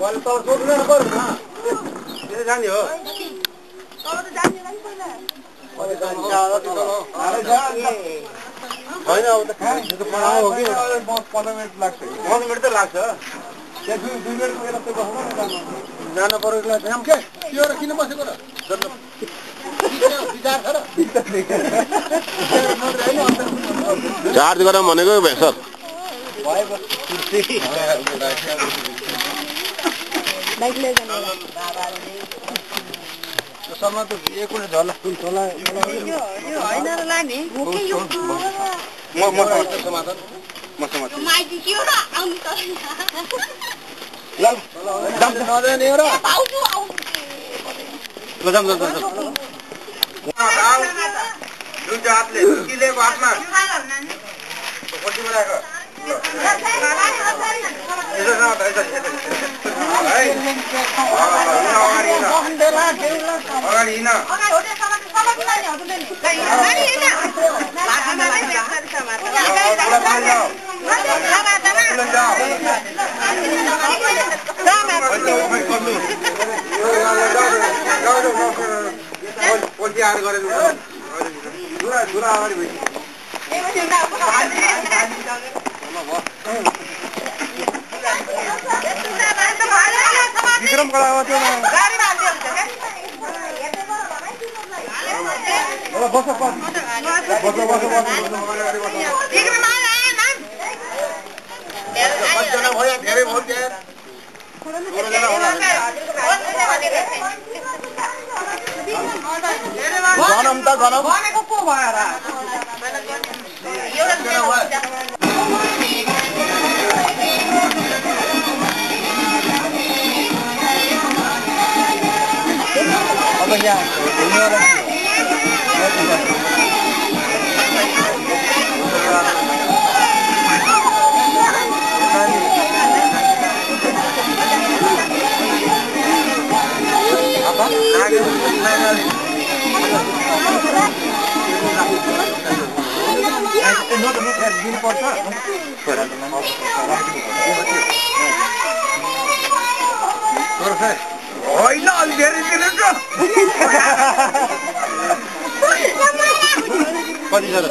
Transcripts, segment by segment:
बल त सोध्नु न पर्छ न के जाने हो तल त जान्दैन नि पहिला होइन अब त पढाउ हो कि 15 मिनेट लाग्छ 15 मिनेट त लाग्छ त्यहाँ 2 मिनेटको बेला त बस्नु न जानु पर्यो काम के त्यो र किन बसेको र विचार छ र चार्ज गरौँ भनेको सर भएको बाइक ले जाने समा त एकुने झला झोला यो हैन र लाने मुकै यो म समाधान म समाधान माइती थियो र आउनु त ल जाम नदे नि र आउँछु आउ ल जाम दुई हातले किलेको हातमा खोटी बनाएको अगाडि हिँड पछि आएर गरेर धुरा अगाडि भइसक्यो विक्रम कला त्यो बस धेरै भयो गनम त गनम भनेको को भयो र अब यहाँ होइन अलि धेरै दिनुहुन्छ कति छ र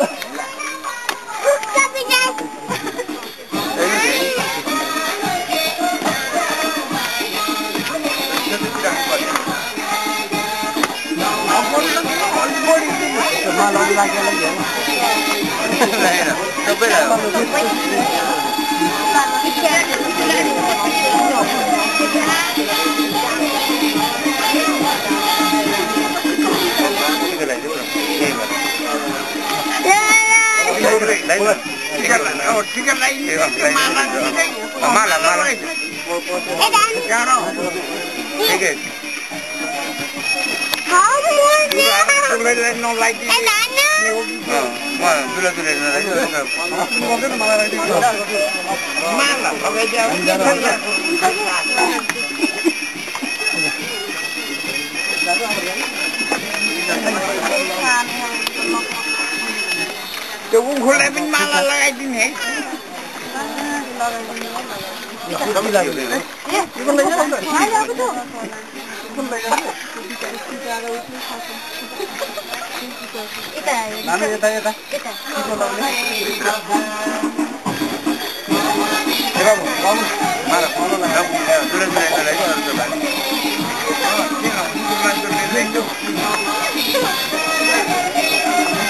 त्यो उखुलाई पनि माला लगाइदिने है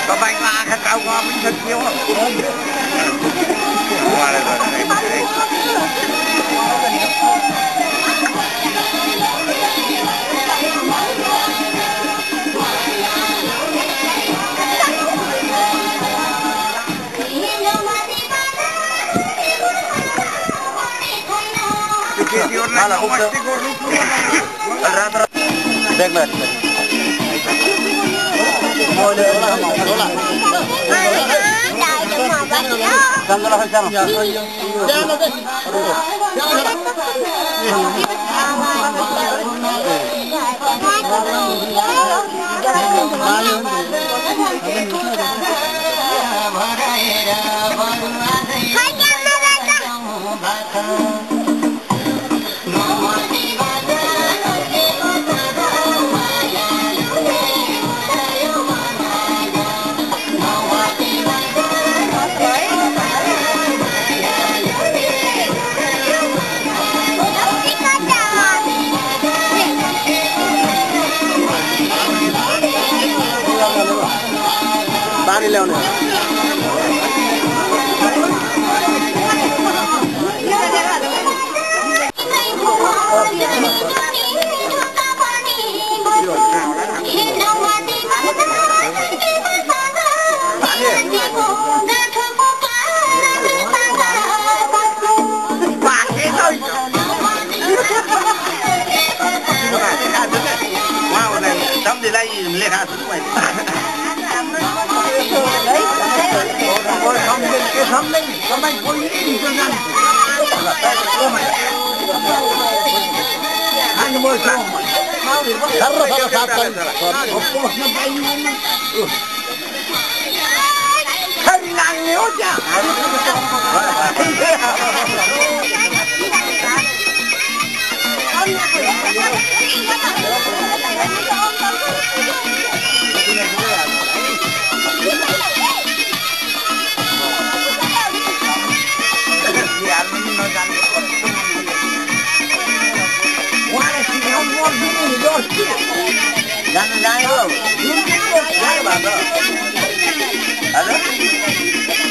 तपाईँको आँखा टाउकोमा पनि छ के हो Hai पानी ल्याउने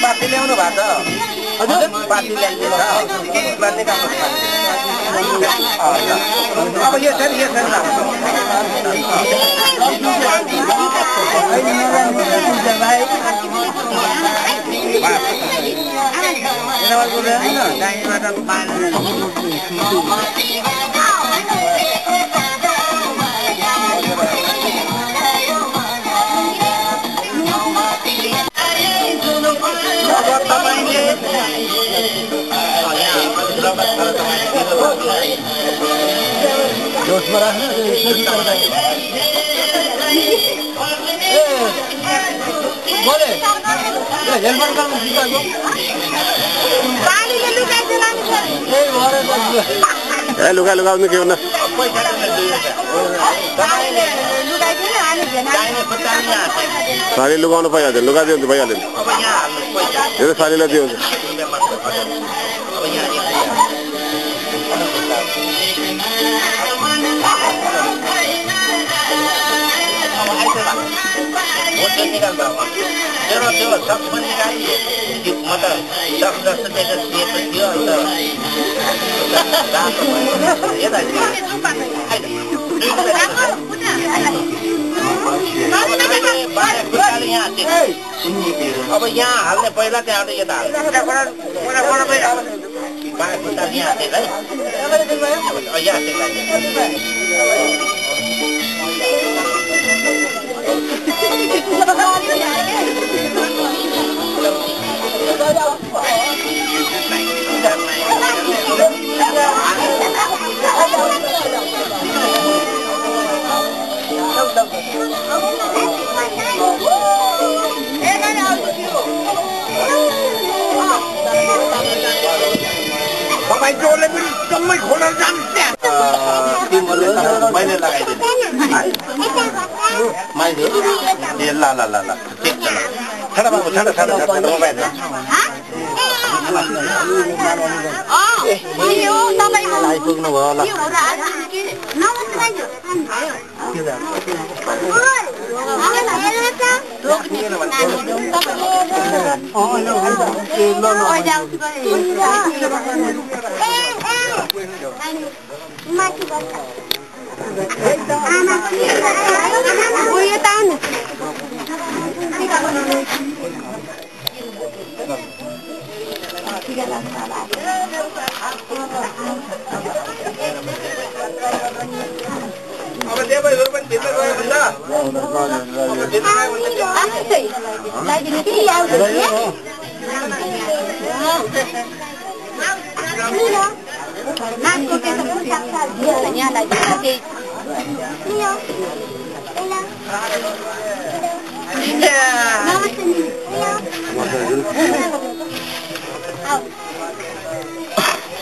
पाती ल्याउनु भएको हजुर पाती ल्याइदिनु अब यो छ नि जोशमा राख्नु बोले हेलमेट गर्नु सिकाएको पानीले लुकाइदिनु ए लुका लुकाउनु के भन्नु सारी लुकाउनु पाइहाल्छ लुकाइदियो भने भइहाल्यो नि यो त सारीलाई दियो अब यहाँ हाल्ने पहिला त्यहाँबाट यता जोडले पनि जम्मै खोलेर जान्छ मैले लगाइदिएँ मैले ए ल ल ल ल ठिक छ छाडा बाबु छाडा छाडा मोबाइल आइपुग्नु भयो ल अब देवहरू पनि भित्र गयो भन्छ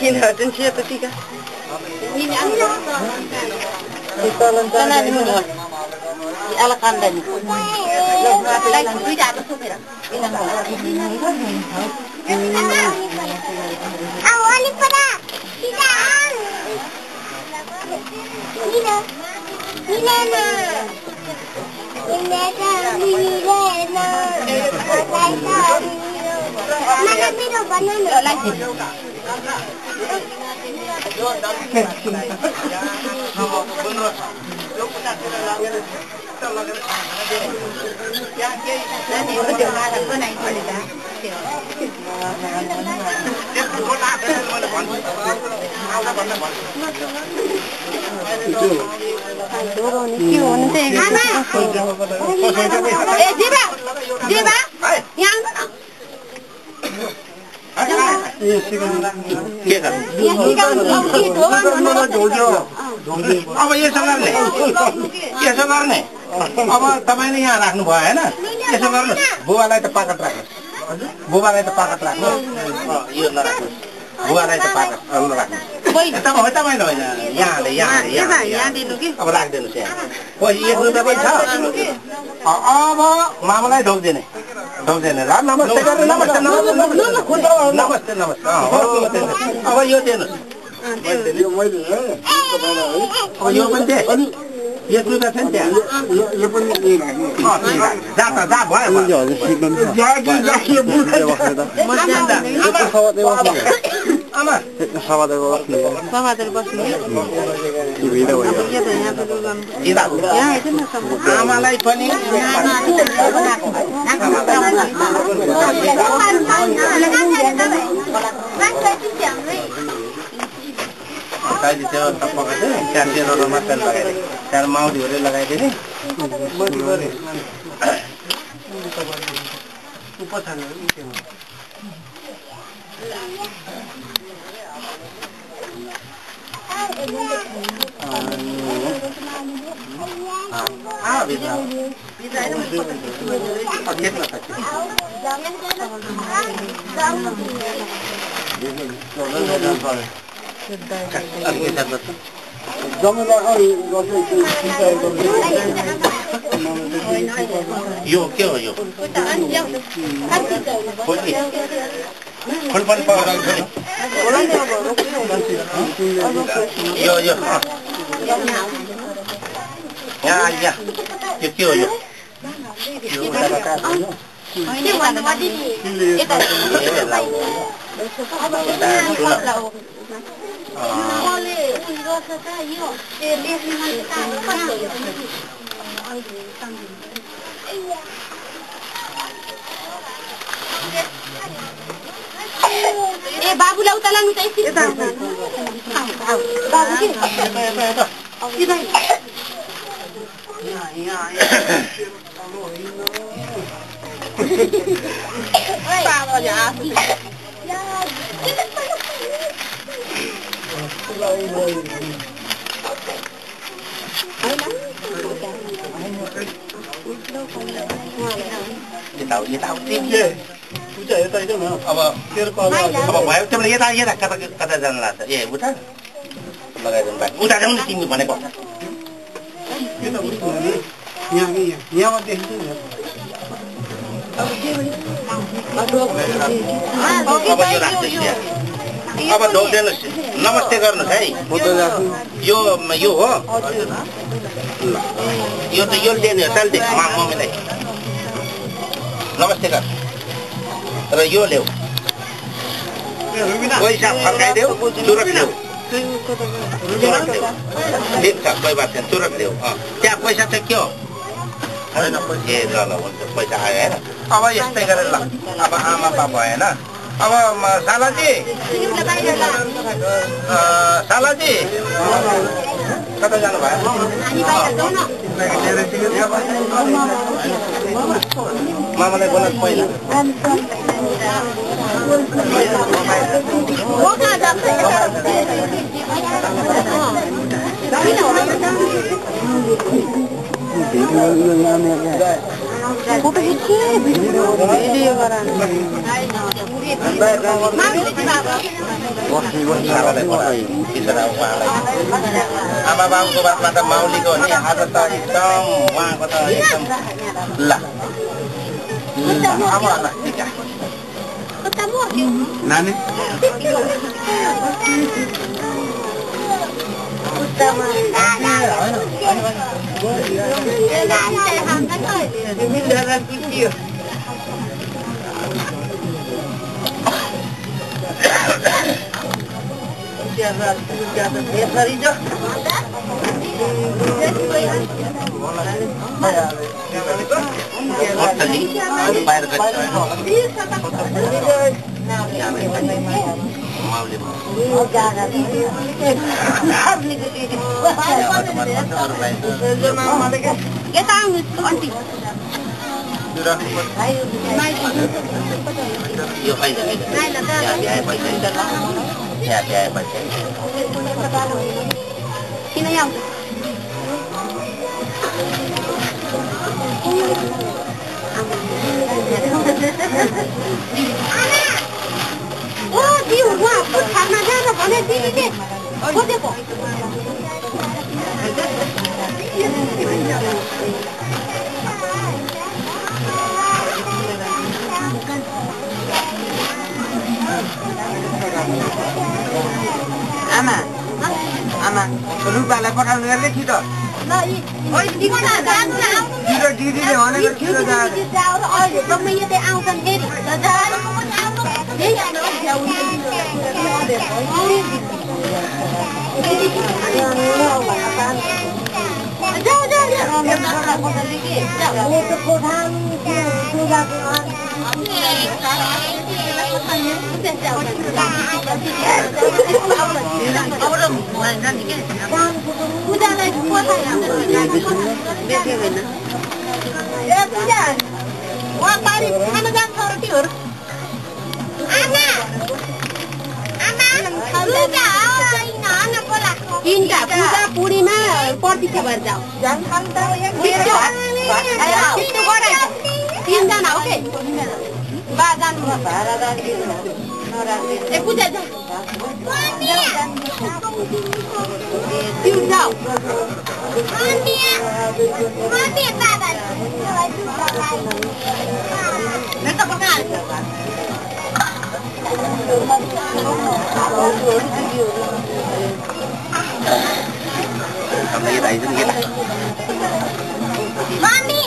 किन हर्जन छ पतिका ala kandani lagi duit ada supir awali pada tidak Nina Nina Nina Nina अब यसो गर्ने अब तपाईले यहाँ राख्नु भयो हैन यसो गर्नु बुबालाई त पाकट राख्नु यो नराख्नु बुबालाई त पाकट नराख्नु तपाईले होइन यहाँ दिनु कि अब राख्दिनु छ पछि 1 रुपैयाँ पनि छ अब मामालाई ढोक्दिने नमस्ते गर्नु नमस्ते अब यो दिनु अब यो पनि दे 1 रुपैयाँ छ नि त्यहाँ यो पनि जा भयो आमालाई पनि त्यार माउडीहरुले लगाइदिने यो के हो यो फुल पनि पाउँछ यो यहाँ यो के हो यो ए बाबुलाई उता लानु त एकछिन बाबु के अब भयो तिमीले यता कता जानु लाग्छ ए उता लगाइदिनु भएको उता जाउँ न तिमी भनेको अब ढोक्दिनुहोस् नमस्ते गर्नुहोस् है यो हो यो त यो दिने हो चल दे मम्मीलाई नमस्ते गर र यो ल्याऊ पैसा फर्काइदेऊ तुरन्त ल्याऊ ठिक छ कोही बात छैन तुरन्त ल्याऊ त्यहाँ पैसा चाहिँ के हो ए ल हुन्छ पैसा आयो होइन अब यस्तै गरेर ल अब आमा बाबा भएन अब सालाजी कता जानु भयो मामालाई बोला पहिला फोटो खिच्छ भिडियो गराउनु आमा बाबुको बातमा त माउलीको नि आज त एकदम उहाँको त एकदम ल नानी Ama, रुपालाई पठाउनु गर्ने छिटो छिटो दिदीले भनेको छिटो अहिले जम्मै यतै आउँछन् फेरि तीनटा पूजा पूरीमा प्रतीक्षा भएर जाऊ तीनजना हो के बा जानु पूजा जाऊ lagi tayo dun kita. Mami.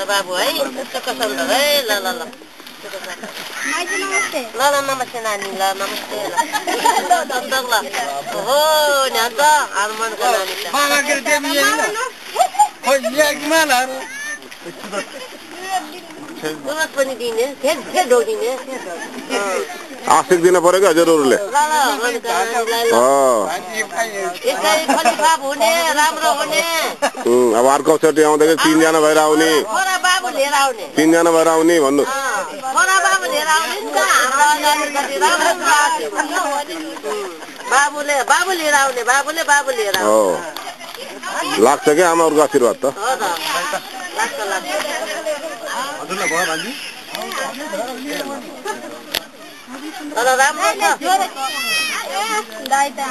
Babu, itu kesana, lala. Lala namaste nani, lala namaste. Tentang lah. Oh, nyata, Arman kan nani. Mana kerja dia ni? Oh, dia gimana? Terus pani dini, dia dua dini. आशिक दिन परेगा जरूर ले अब अर्को चोटि आउँदाखेरि तीनजना भएर आउने भन्नु बाबु लिएर आउने लाग्छ क्या आमाहरूको आशीर्वाद त Kalau ramai tak? Dah itu.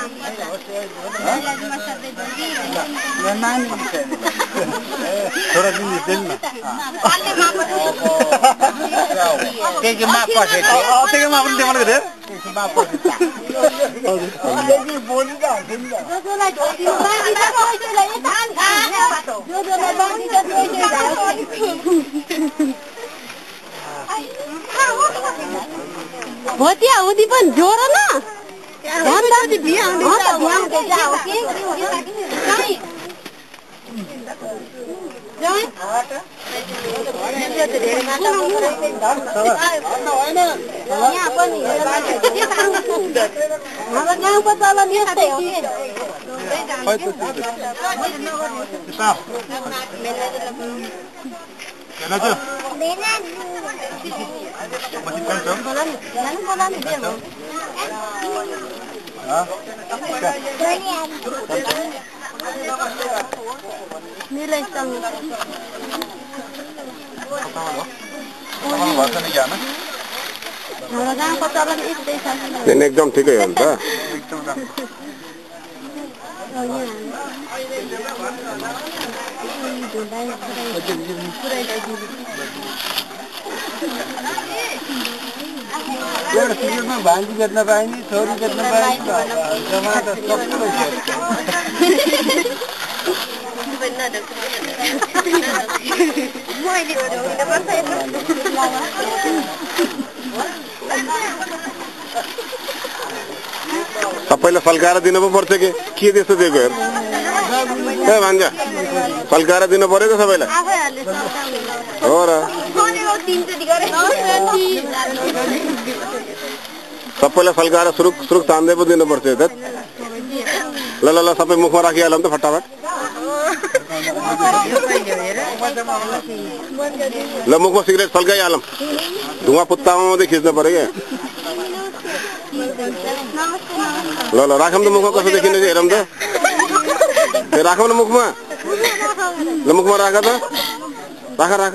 Memang. Thora sini denna. Tege maaf pakai. Oh, tege maaf ni mana keder? Tege maaf pakai. Jadi boleh dah, denna. Hotia, hoती पण जोर ना एकदम ठिकै हो नि त भान्जी बेच्न पाइने छोरी बेच्न पाइने जमा त सबैलाई फल्काएर दिनु पो पर्छ के त्यस्तो दिएको हेर ए भान्जा फल्काएर दिनु पर्यो त सबैलाई हो र सबैलाई फल्काएर सुरुक सुरुक तान्दै पो दिनु पर्छ त ल ल ल सबै मुखमा राखिहालौँ त फटाफट ल मुखमा सिगरेट फल्काइहालौँ धुवा पुत्ताउँदै खिच्नु पर्यो क्या ल ल राखौँ त मुखमा कसो देखिने चाहिँ हेरौँ त राखौँ न मुखमा ल मुखमा राख त राख राख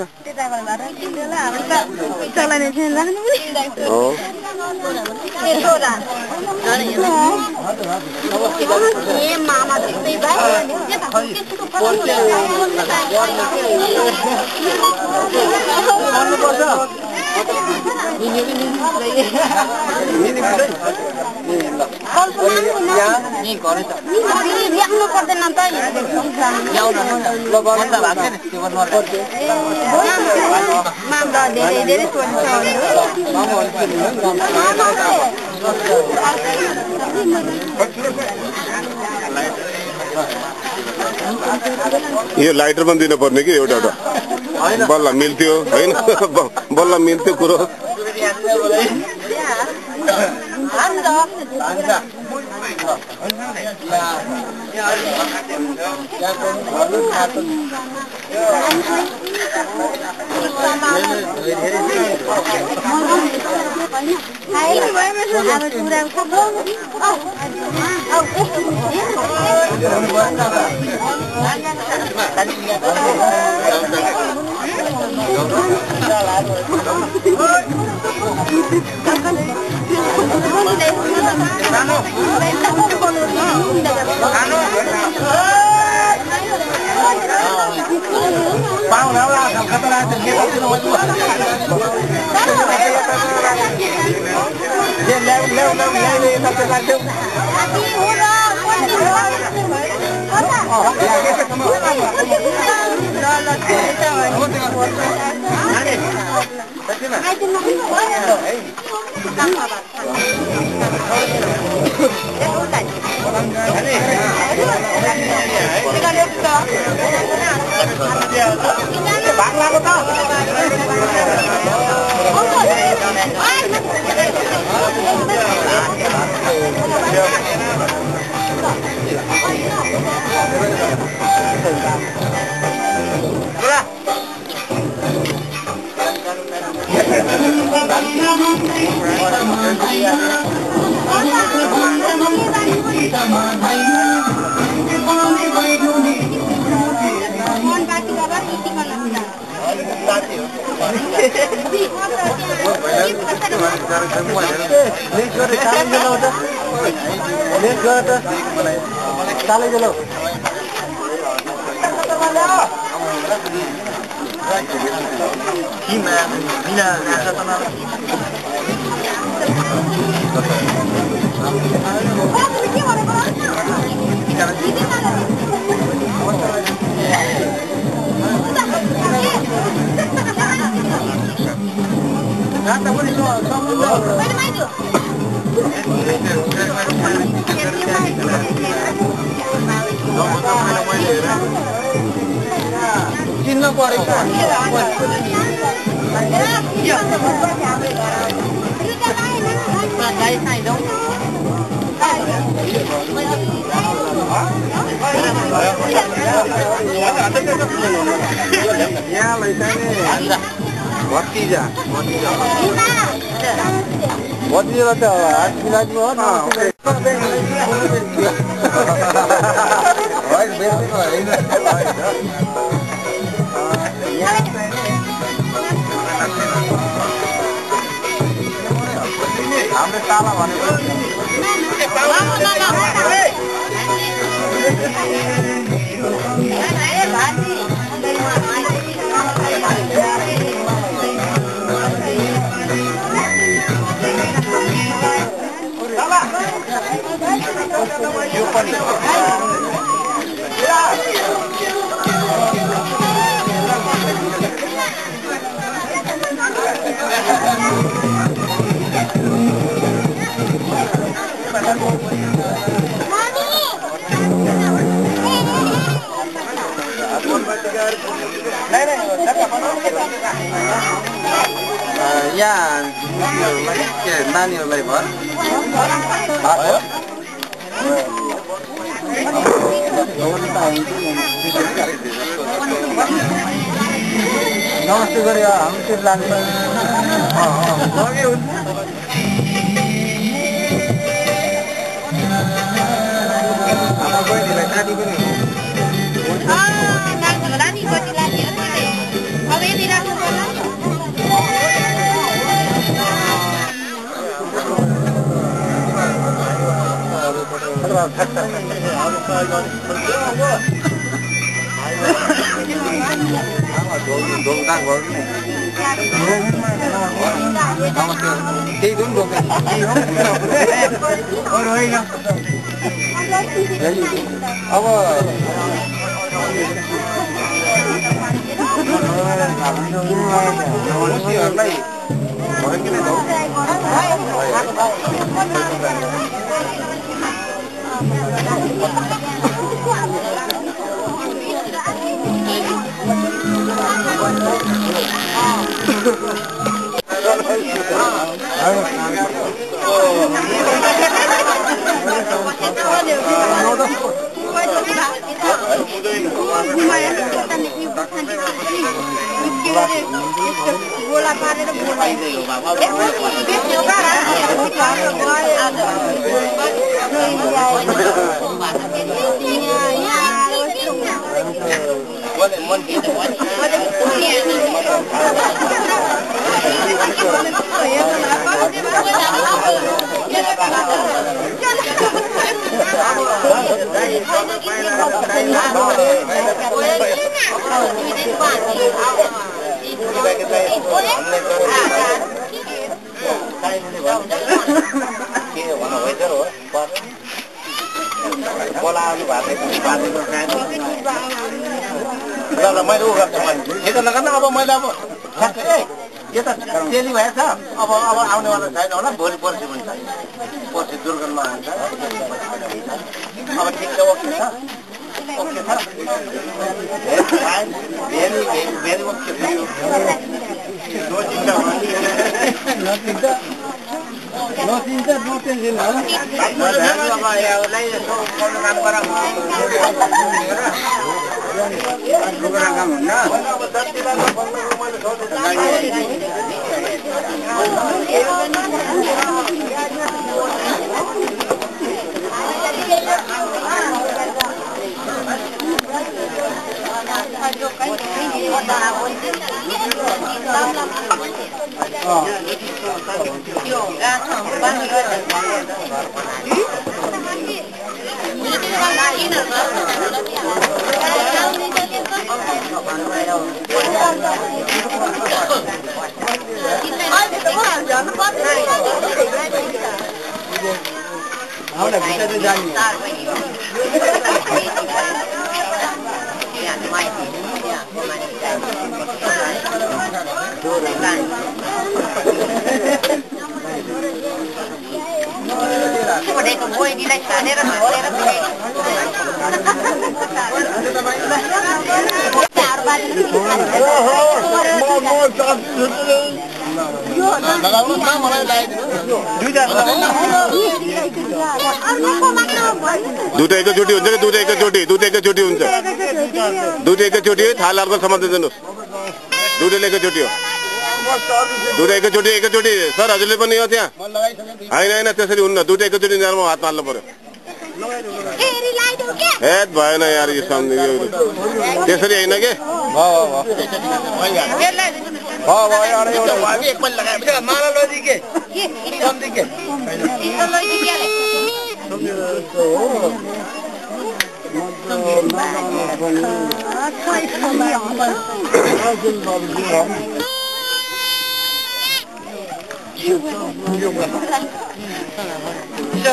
यो लाइटर पनि दिनु पर्ने कि एउटा एउटा बल्ल मिल्थ्यो हैन बल्ल मिल्थ्यो कुरो नानीहरुलाई भयो नमस्ते गरे हामी चाहिँ लाग्छ आमा बहिनीलाई नानी पनि अब आउनेवाला छैन होला भोलि पर्सि पनि छैन पर्सि दुर्गनमा हुन्छ अब ठिक छ ओके छ भेरी भेरी ओके दुध एकैचोटि हुन्छ कि दुध एकैचोटि हुन्छ दुध एकैचोटि थाल अर्को समात्दै दिनुहोस् दुधले एकैचोटि हो दुध एकैचोटि सर हजुरले पनि हो त्यहाँ होइन त्यसरी हुन्न दुध एकैचोटि निधारमा हात हाल्नु पर्यो हेद भएन यार यो त्यसरी होइन के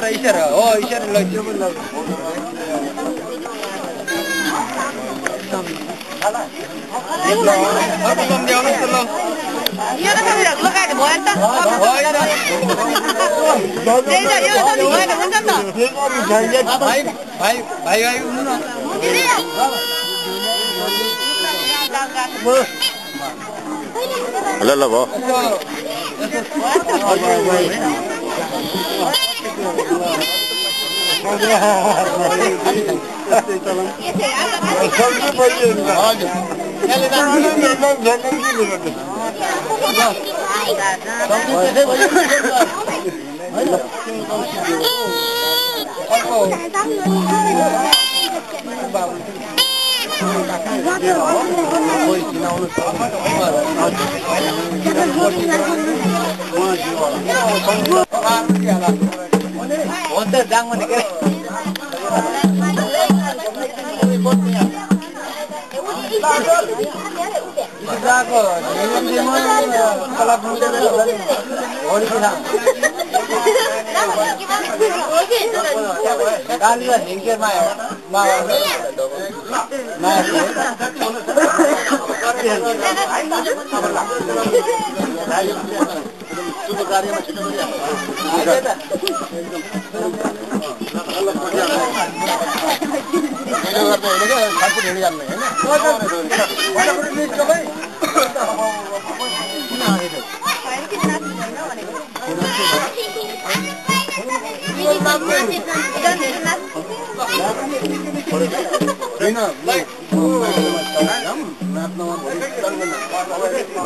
इशारा हो इशारा लगियो ल ल भयो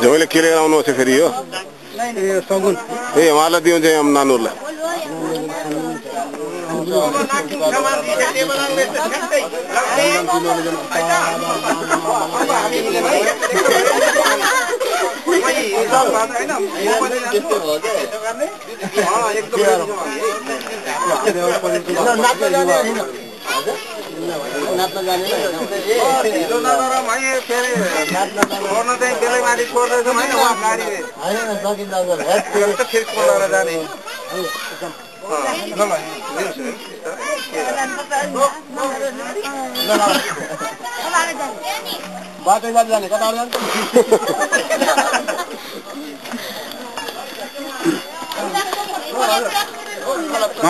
जहिले के लिएर आउनु छ फेरि यो सगुन ए उहाँलाई दिउँ चाहिँ नानुहरूलाई नाच्न जाने बाटो जाने कता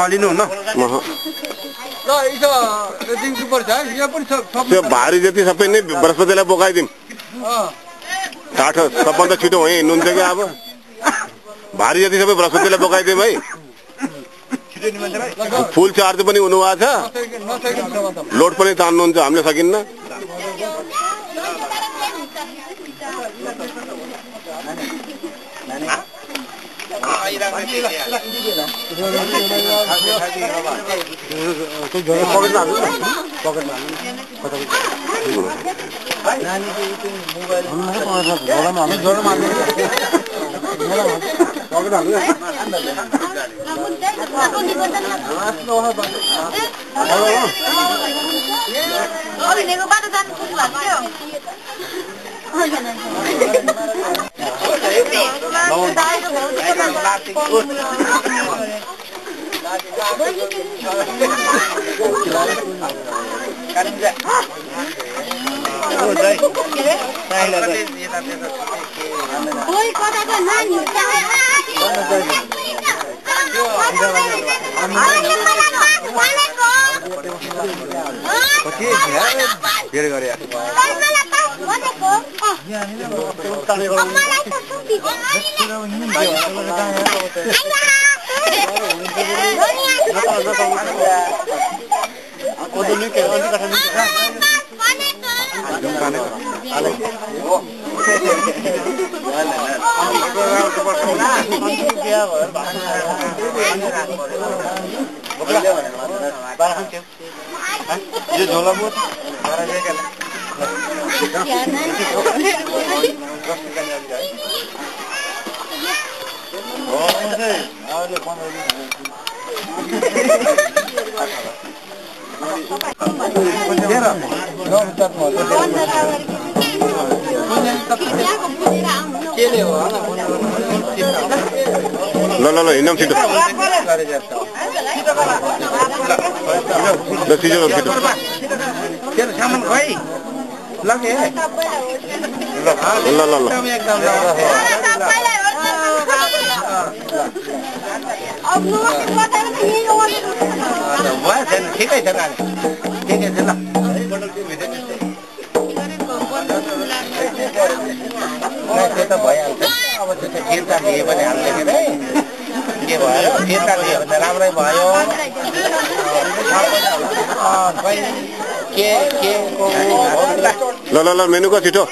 लिनु न त्यो भारी जति सबै नै बृहस्पतिलाई बोकाइदिउँ टाठो सबभन्दा छिटो वहीँ हिँड्नुहुन्छ कि अब भारी जति सबै बृहस्पतिलाई बोकाइदिउँ है फुल चार्ज पनि हुनुभएको छ लोड पनि तान्नुहुन्छ हामीले सकिन्न ये झोला बहुत ल हिँड्न छिटो ल सिजो छिटो तेरो सामान खै लगे ल ल ल भयो छैन ठिकै छ ठिकै छ ल त्यो त भइहाल्छ अब त्यो त फिर्ता दिए पनि हाल्ने के अरे के भयो फिर्ता दियो भने राम्रै भयो के ल ल ल मेनुको छिटो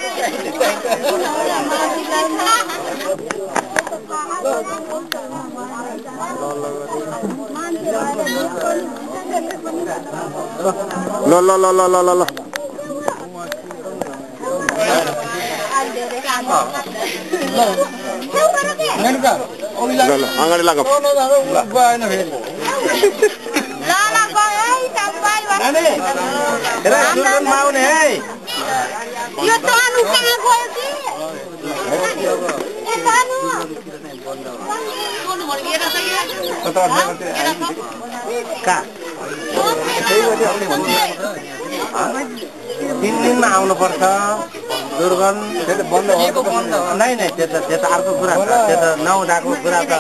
ल ल ल ल ल ल अगाडि लाग आउने है तीन दिनमा आउनुपर्छ दुर्गन बन्द नै त्यो त अर्को कुरा छ त्यो त नहुँदाको कुरा त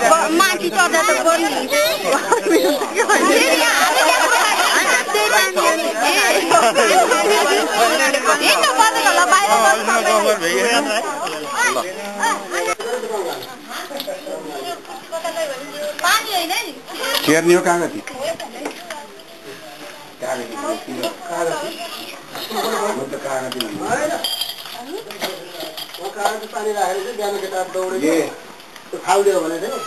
अब माथि चढ्दा त केर्नी हो कहाँ गति पानी राखेर चाहिँ बिहान केटा दौडेको त्यो फालिदियो भने चाहिँ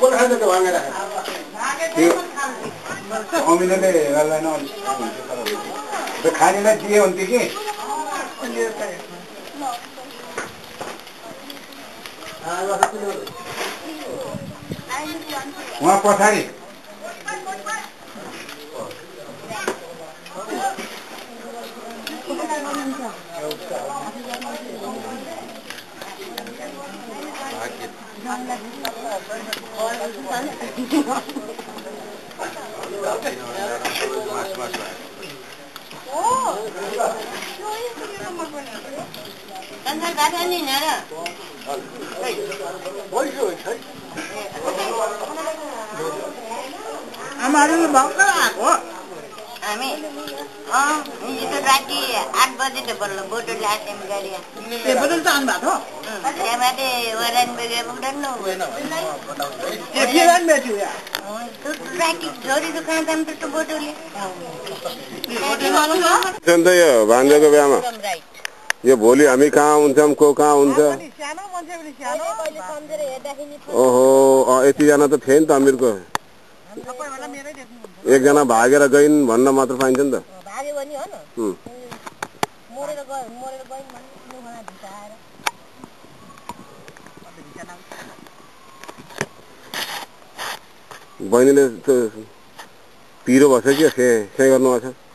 कोही खान्छ त्यो भाँगे राखेर अमिलोले गर्दैन त्यो खानेलाई दिए हुन्थ्यो कि उहाँ पछाडि आमाले भर्खर आएको हामी हिजो राति 8 बजे त बल्ल बोटो ल्याएको गाडी ए बोटो त आउनु भएको त्यहाँबाट वरान बेगे पुग्दैन न के फिरान बेच्यो या तो राति जोडी दुकान जाम त बोटोले सन्त यो भान्जाको बिहामा यो भोलि हामी कहाँ हुन्छौँ को कहाँ हुन्छ ओहो यतिजना त थिए नि त अमिरको एकजना भागेर गइन् भन्न मात्र पाइन्छ नि त भाग्यो भने हो न मोरेर गइन् भन्नु भना भिसाएर बहिनीले पिरो भएछ कि से गर्नुभएको छ